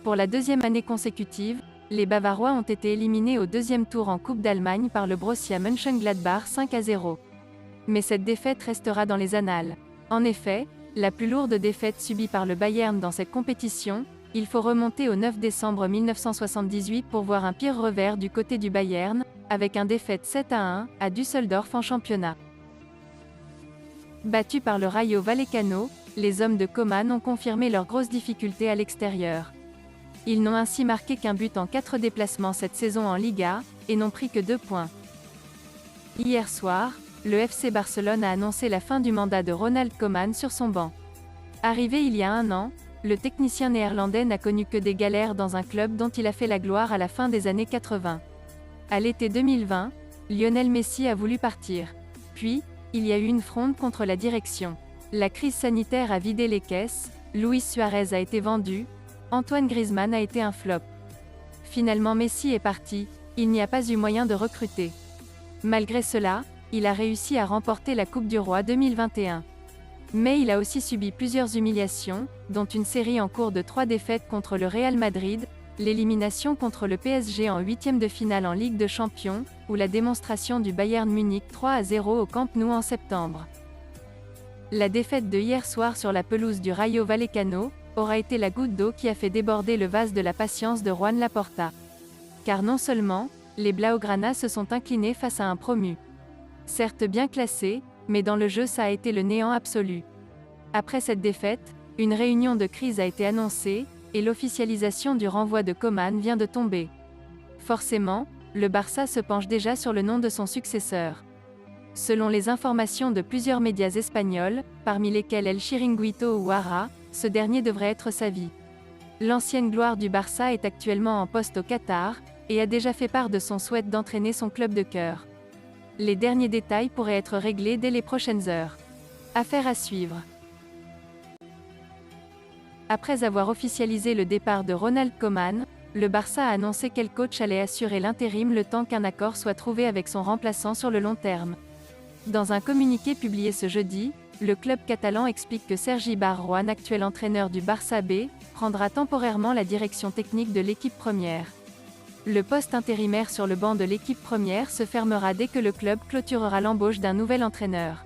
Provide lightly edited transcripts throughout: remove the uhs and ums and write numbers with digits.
Pour la deuxième année consécutive, les Bavarois ont été éliminés au deuxième tour en Coupe d'Allemagne par le Borussia Mönchengladbach 5-0. Mais cette défaite restera dans les annales. En effet, la plus lourde défaite subie par le Bayern dans cette compétition, il faut remonter au 9 décembre 1978 pour voir un pire revers du côté du Bayern, avec un défaite 7-1 à Düsseldorf en championnat. Battus par le Rayo Vallecano, les hommes de Coman ont confirmé leurs grosses difficultés à l'extérieur. Ils n'ont ainsi marqué qu'un but en 4 déplacements cette saison en Liga, et n'ont pris que 2 points. Hier soir, le FC Barcelone a annoncé la fin du mandat de Ronald Koeman sur son banc. Arrivé il y a un an, le technicien néerlandais n'a connu que des galères dans un club dont il a fait la gloire à la fin des années 80. À l'été 2020, Lionel Messi a voulu partir. Puis, il y a eu une fronde contre la direction. La crise sanitaire a vidé les caisses, Luis Suarez a été vendu, Antoine Griezmann a été un flop. Finalement Messi est parti, il n'y a pas eu moyen de recruter. Malgré cela, il a réussi à remporter la Coupe du Roi 2021. Mais il a aussi subi plusieurs humiliations, dont une série en cours de 3 défaites contre le Real Madrid, l'élimination contre le PSG en 8e de finale en Ligue des Champions, ou la démonstration du Bayern Munich 3-0 au Camp Nou en septembre. La défaite de hier soir sur la pelouse du Rayo Vallecano aura été la goutte d'eau qui a fait déborder le vase de la patience de Juan Laporta. Car non seulement, les Blaugrana se sont inclinés face à un promu. Certes bien classé, mais dans le jeu ça a été le néant absolu. Après cette défaite, une réunion de crise a été annoncée, et l'officialisation du renvoi de Koeman vient de tomber. Forcément, le Barça se penche déjà sur le nom de son successeur. Selon les informations de plusieurs médias espagnols, parmi lesquels El Chiringuito ou Wara, ce dernier devrait être sa vie. L'ancienne gloire du Barça est actuellement en poste au Qatar, et a déjà fait part de son souhait d'entraîner son club de cœur. Les derniers détails pourraient être réglés dès les prochaines heures. Affaire à suivre. Après avoir officialisé le départ de Ronald Koeman, le Barça a annoncé quel coach allait assurer l'intérim le temps qu'un accord soit trouvé avec son remplaçant sur le long terme. Dans un communiqué publié ce jeudi, le club catalan explique que Sergi Barjuan, actuel entraîneur du Barça B, prendra temporairement la direction technique de l'équipe première. Le poste intérimaire sur le banc de l'équipe première se fermera dès que le club clôturera l'embauche d'un nouvel entraîneur.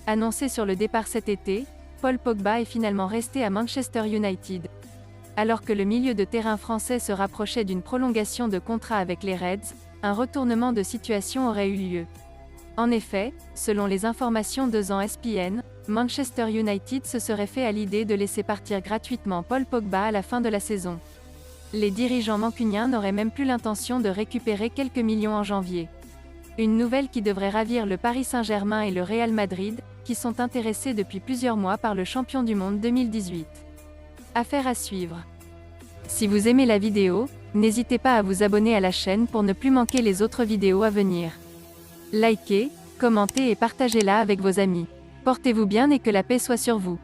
Annoncé sur le départ cet été, Paul Pogba est finalement resté à Manchester United. Alors que le milieu de terrain français se rapprochait d'une prolongation de contrat avec les Reds, un retournement de situation aurait eu lieu. En effet, selon les informations de ESPN, Manchester United se serait fait à l'idée de laisser partir gratuitement Paul Pogba à la fin de la saison. Les dirigeants mancuniens n'auraient même plus l'intention de récupérer quelques millions en janvier. Une nouvelle qui devrait ravir le Paris Saint-Germain et le Real Madrid, qui sont intéressés depuis plusieurs mois par le champion du monde 2018. Affaire à suivre. Si vous aimez la vidéo, n'hésitez pas à vous abonner à la chaîne pour ne plus manquer les autres vidéos à venir. Likez, commentez et partagez-la avec vos amis. Portez-vous bien et que la paix soit sur vous.